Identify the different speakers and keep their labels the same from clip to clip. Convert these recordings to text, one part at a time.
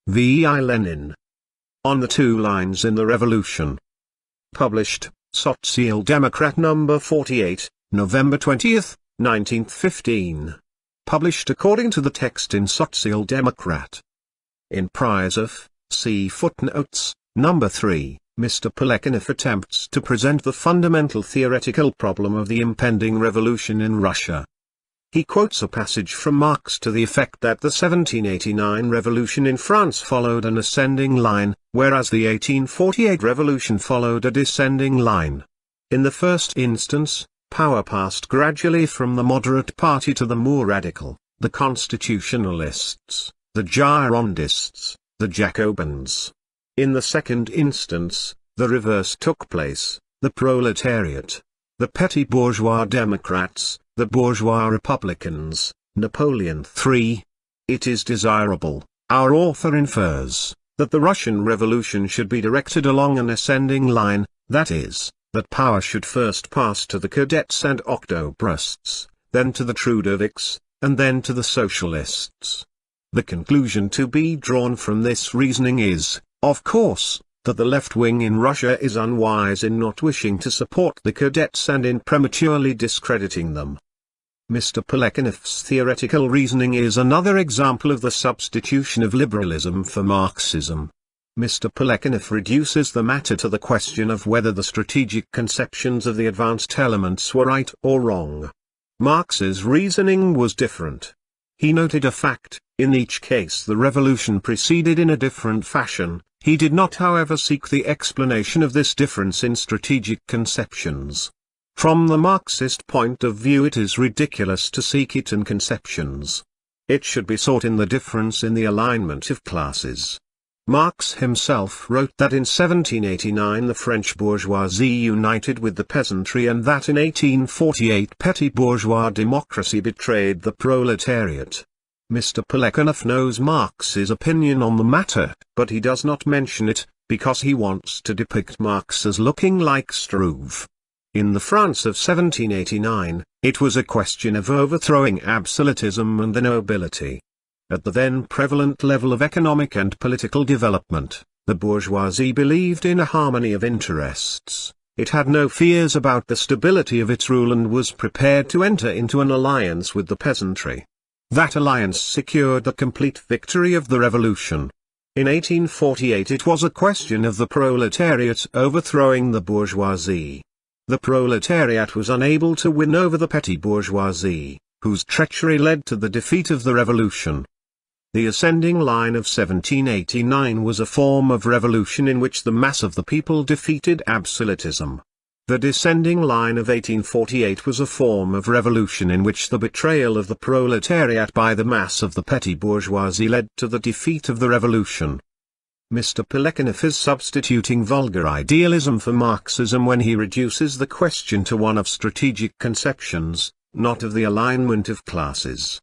Speaker 1: v.I. Lenin. On the Two Lines in the Revolution. Published, Social Democrat No. 48, November 20, 1915. Published according to the text in Social Democrat. In priors of, see footnotes, number 3, Mr. Plekhanov attempts to present the fundamental theoretical problem of the impending revolution in Russia. He quotes a passage from Marx to the effect that the 1789 revolution in France followed an ascending line, whereas the 1848 revolution followed a descending line. In the first instance, power passed gradually from the moderate party to the more radical, the constitutionalists, the Girondists, the Jacobins. In the second instance, the reverse took place, the proletariat, the petty bourgeois Democrats, the bourgeois Republicans, Napoleon III. It is desirable, our author infers, that the Russian Revolution should be directed along an ascending line, that is, that power should first pass to the cadets and octobrusts, then to the Trudovics, and then to the socialists. The conclusion to be drawn from this reasoning is, of course, that the left wing in Russia is unwise in not wishing to support the cadets and in prematurely discrediting them. Mr. Plekhanov's theoretical reasoning is another example of the substitution of liberalism for Marxism. Mr. Plekhanov reduces the matter to the question of whether the strategic conceptions of the advanced elements were right or wrong. Marx's reasoning was different. He noted a fact: in each case the revolution proceeded in a different fashion. He did not, however, seek the explanation of this difference in strategic conceptions. From the Marxist point of view, it is ridiculous to seek it in conceptions. It should be sought in the difference in the alignment of classes. Marx himself wrote that in 1789 the French bourgeoisie united with the peasantry, and that in 1848 petty bourgeois democracy betrayed the proletariat. Mr. Plekhanov knows Marx's opinion on the matter, but he does not mention it, because he wants to depict Marx as looking like Struve. In the France of 1789, it was a question of overthrowing absolutism and the nobility. At the then prevalent level of economic and political development, the bourgeoisie believed in a harmony of interests. It had no fears about the stability of its rule and was prepared to enter into an alliance with the peasantry. That alliance secured the complete victory of the revolution. In 1848 it was a question of the proletariat overthrowing the bourgeoisie. The proletariat was unable to win over the petty bourgeoisie, whose treachery led to the defeat of the revolution. The ascending line of 1789 was a form of revolution in which the mass of the people defeated absolutism. The descending line of 1848 was a form of revolution in which the betrayal of the proletariat by the mass of the petty bourgeoisie led to the defeat of the revolution. Mr. Plekhanov is substituting vulgar idealism for Marxism when he reduces the question to one of strategic conceptions, not of the alignment of classes.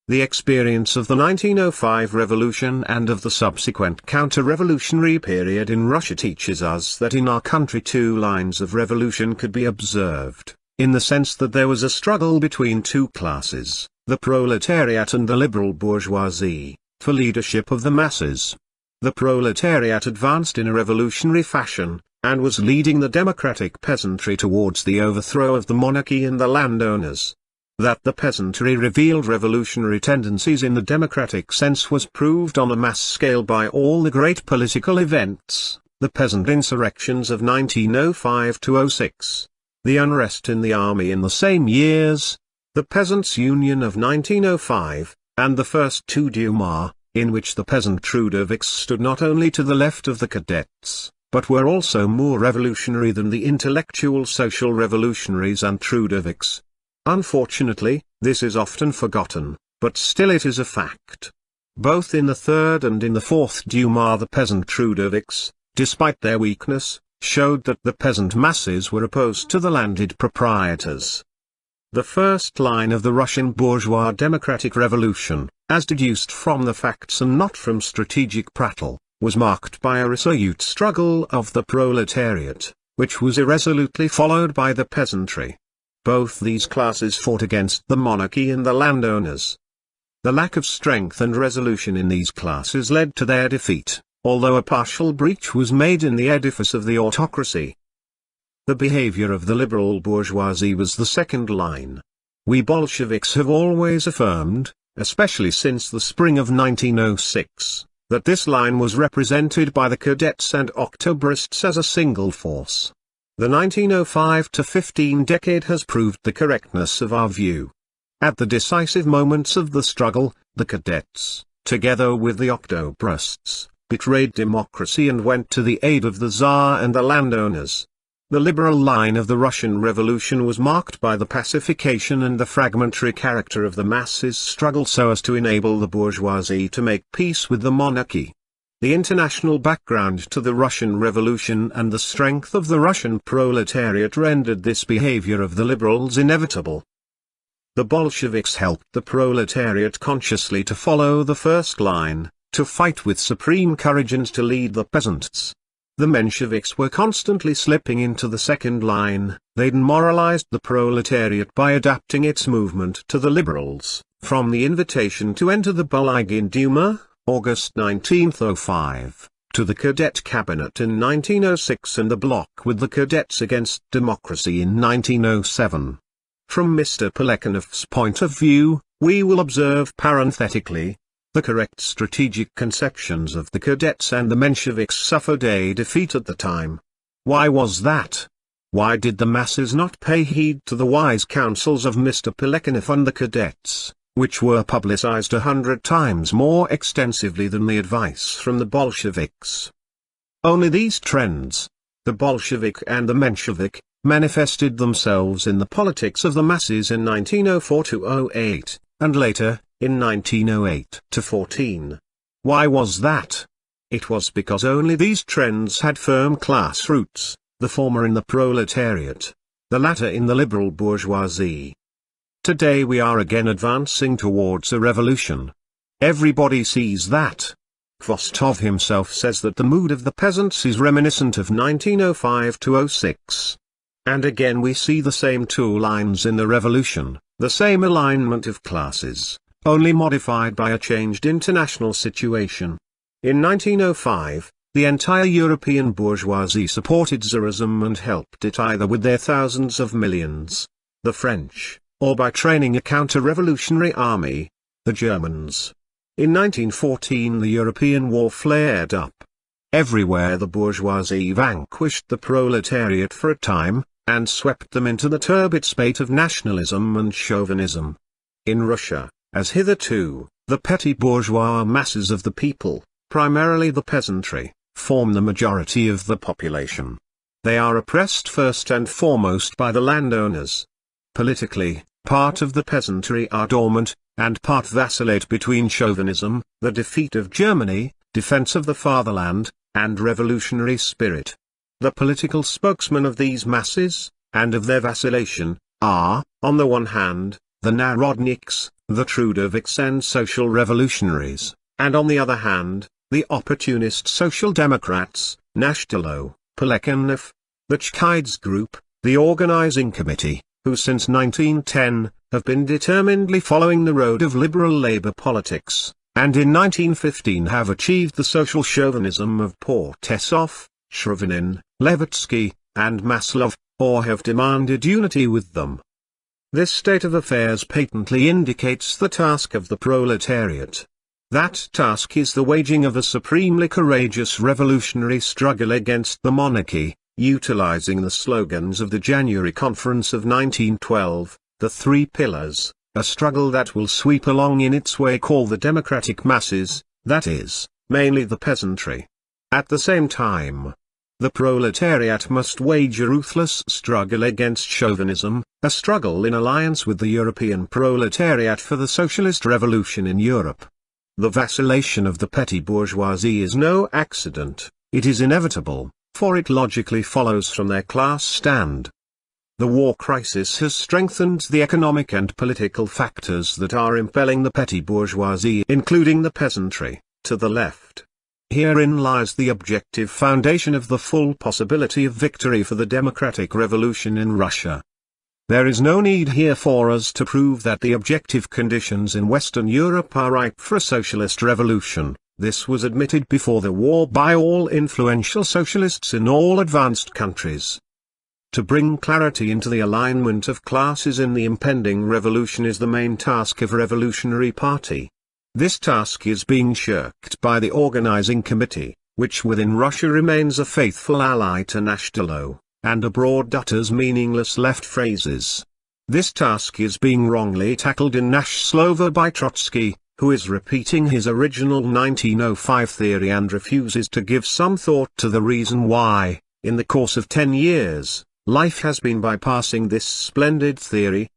Speaker 1: The experience of the 1905 revolution and of the subsequent counter-revolutionary period in Russia teaches us that in our country two lines of revolution could be observed, in the sense that there was a struggle between two classes, the proletariat and the liberal bourgeoisie, for leadership of the masses. The proletariat advanced in a revolutionary fashion, and was leading the democratic peasantry towards the overthrow of the monarchy and the landowners. That the peasantry revealed revolutionary tendencies in the democratic sense was proved on a mass scale by all the great political events, the peasant insurrections of 1905–06, the unrest in the army in the same years, the Peasants' Union of 1905, and the first two Duma, in which the peasant Trudovics stood not only to the left of the cadets, but were also more revolutionary than the intellectual social revolutionaries and Trudovics. Unfortunately, this is often forgotten, but still it is a fact. Both in the third and in the fourth Duma the peasant Trudovics, despite their weakness, showed that the peasant masses were opposed to the landed proprietors. The first line of the Russian bourgeois democratic revolution, as deduced from the facts and not from strategic prattle, was marked by a resolute struggle of the proletariat, which was irresolutely followed by the peasantry. Both these classes fought against the monarchy and the landowners. The lack of strength and resolution in these classes led to their defeat, although a partial breach was made in the edifice of the autocracy. The behavior of the liberal bourgeoisie was the second line. We Bolsheviks have always affirmed, especially since the spring of 1906, that this line was represented by the cadets and Octobrists as a single force. The 1905-15 decade has proved the correctness of our view. At the decisive moments of the struggle, the cadets, together with the Octobrists, betrayed democracy and went to the aid of the Tsar and the landowners. The liberal line of the Russian Revolution was marked by the pacification and the fragmentary character of the masses' struggle so as to enable the bourgeoisie to make peace with the monarchy. The international background to the Russian Revolution and the strength of the Russian proletariat rendered this behavior of the liberals inevitable. The Bolsheviks helped the proletariat consciously to follow the first line, to fight with supreme courage and to lead the peasants. The Mensheviks were constantly slipping into the second line. They demoralized the proletariat by adapting its movement to the liberals, from the invitation to enter the Bulygin Duma, August 1905, to the Cadet Cabinet in 1906 and the bloc with the cadets against democracy in 1907. From Mr. Plekhanov's point of view, we will observe parenthetically, the correct strategic conceptions of the cadets and the Mensheviks suffered a defeat at the time. Why was that? Why did the masses not pay heed to the wise counsels of Mr. Plekhanov and the cadets, which were publicized 100 times more extensively than the advice from the Bolsheviks? Only these trends, the Bolshevik and the Menshevik, manifested themselves in the politics of the masses in 1904-08, and later, in 1908-14. Why was that? It was because only these trends had firm class roots, the former in the proletariat, the latter in the liberal bourgeoisie. Today we are again advancing towards a revolution. Everybody sees that. Kvostov himself says that the mood of the peasants is reminiscent of 1905-06. And again we see the same two lines in the revolution, the same alignment of classes, only modified by a changed international situation. In 1905, the entire European bourgeoisie supported Tsarism and helped it either with their thousands of millions, the French, or by training a counter-revolutionary army, the Germans. In 1914 the European war flared up. Everywhere the bourgeoisie vanquished the proletariat for a time, and swept them into the turbid spate of nationalism and chauvinism. In Russia, as hitherto, the petty bourgeois masses of the people, primarily the peasantry, form the majority of the population. They are oppressed first and foremost by the landowners. Politically, part of the peasantry are dormant, and part vacillate between chauvinism, the defeat of Germany, defense of the fatherland, and revolutionary spirit. The political spokesmen of these masses, and of their vacillation, are, on the one hand, the Narodniks, the Trudoviks and social revolutionaries, and on the other hand, the opportunist social democrats, Nashtillo, Plekhanov, the Chkaids group, the organizing committee, who since 1910, have been determinedly following the road of liberal labor politics, and in 1915 have achieved the social chauvinism of Portesov, Shravinin, Levitsky, and Maslov, or have demanded unity with them. This state of affairs patently indicates the task of the proletariat. That task is the waging of a supremely courageous revolutionary struggle against the monarchy, utilizing the slogans of the January Conference of 1912, the Three Pillars, a struggle that will sweep along in its wake all the democratic masses, that is, mainly the peasantry. At the same time, the proletariat must wage a ruthless struggle against chauvinism, a struggle in alliance with the European proletariat for the socialist revolution in Europe. The vacillation of the petty bourgeoisie is no accident, it is inevitable, for it logically follows from their class stand. The war crisis has strengthened the economic and political factors that are impelling the petty bourgeoisie, including the peasantry, to the left. Herein lies the objective foundation of the full possibility of victory for the democratic revolution in Russia. There is no need here for us to prove that the objective conditions in Western Europe are ripe for a socialist revolution. This was admitted before the war by all influential socialists in all advanced countries. To bring clarity into the alignment of classes in the impending revolution is the main task of Revolutionary Party. This task is being shirked by the organizing committee, which within Russia remains a faithful ally to Nationalo, and abroad utters meaningless left phrases. This task is being wrongly tackled in Nash Slova by Trotsky, who is repeating his original 1905 theory and refuses to give some thought to the reason why, in the course of 10 years, life has been bypassing this splendid theory.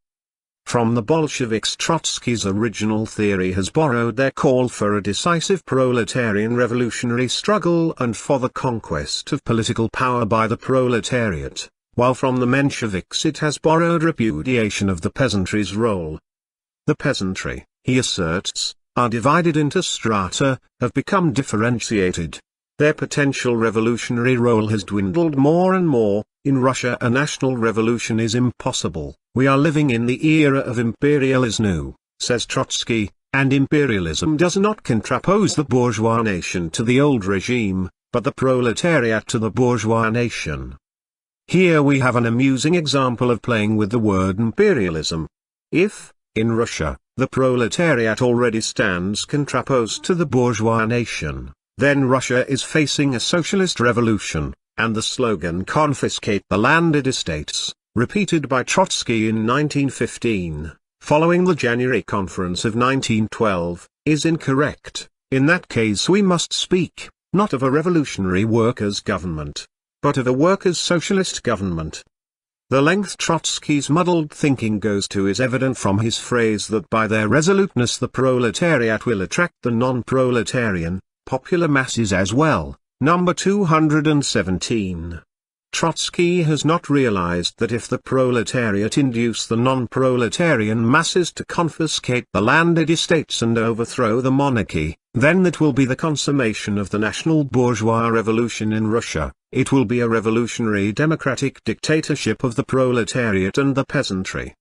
Speaker 1: From the Bolsheviks, Trotsky's original theory has borrowed their call for a decisive proletarian revolutionary struggle and for the conquest of political power by the proletariat, while from the Mensheviks it has borrowed repudiation of the peasantry's role. The peasantry, he asserts, are divided into strata, have become differentiated. Their potential revolutionary role has dwindled more and more. In Russia a national revolution is impossible. We are living in the era of imperialism, says Trotsky, and imperialism does not contrapose the bourgeois nation to the old regime, but the proletariat to the bourgeois nation. Here we have an amusing example of playing with the word imperialism. If, in Russia, the proletariat already stands contraposed to the bourgeois nation, then Russia is facing a socialist revolution, and the slogan "confiscate the landed estates," repeated by Trotsky in 1915, following the January Conference of 1912, is incorrect. In that case we must speak, not of a revolutionary workers' government, but of a workers' socialist government. The length Trotsky's muddled thinking goes to is evident from his phrase that by their resoluteness the proletariat will attract the non-proletarian, popular masses as well, number 217. Trotsky has not realized that if the proletariat induce the non-proletarian masses to confiscate the landed estates and overthrow the monarchy, then that will be the consummation of the national bourgeois revolution in Russia. It will be a revolutionary democratic dictatorship of the proletariat and the peasantry.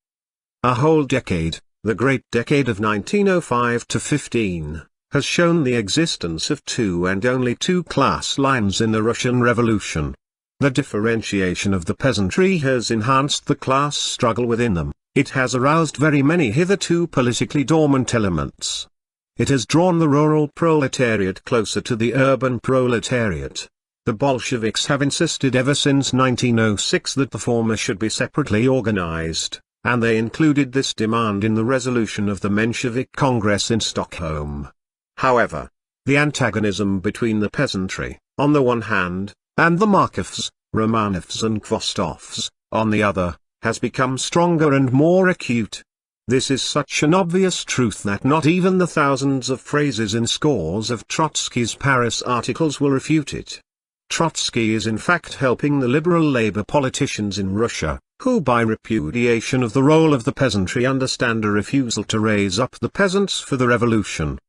Speaker 1: A whole decade, the great decade of 1905 to 15, has shown the existence of two and only two class lines in the Russian Revolution. The differentiation of the peasantry has enhanced the class struggle within them, it has aroused very many hitherto politically dormant elements. It has drawn the rural proletariat closer to the urban proletariat. The Bolsheviks have insisted ever since 1906 that the former should be separately organized, and they included this demand in the resolution of the Menshevik Congress in Stockholm. However, the antagonism between the peasantry, on the one hand, and the Markovs, Romanovs and Khvostovs, on the other, has become stronger and more acute. This is such an obvious truth that not even the thousands of phrases in scores of Trotsky's Paris articles will refute it. Trotsky is in fact helping the liberal labor politicians in Russia, who by repudiation of the role of the peasantry understand a refusal to raise up the peasants for the revolution.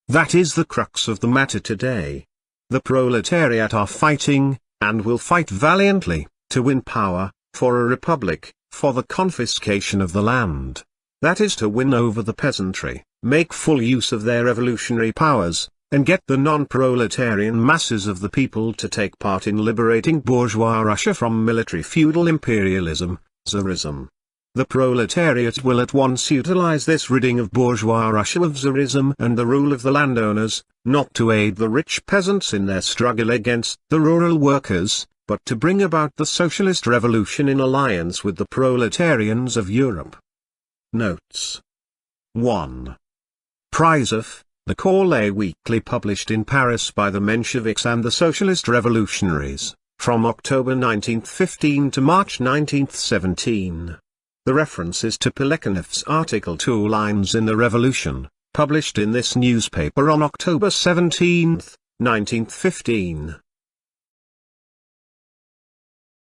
Speaker 1: That is the crux of the matter today. The proletariat are fighting, and will fight valiantly, to win power, for a republic, for the confiscation of the land. That is to win over the peasantry, make full use of their revolutionary powers, and get the non-proletarian masses of the people to take part in liberating bourgeois Russia from military feudal imperialism, Tsarism. The proletariat will at once utilize this ridding of bourgeois Russia of Tsarism and the rule of the landowners, not to aid the rich peasants in their struggle against the rural workers, but to bring about the socialist revolution in alliance with the proletarians of Europe. Notes. 1. Prizov, the Corlay Weekly published in Paris by the Mensheviks and the Socialist Revolutionaries, from October 1915 to March 1917. The reference is to Plekhanov's article Two Lines in the Revolution, published in this newspaper on October 17, 1915.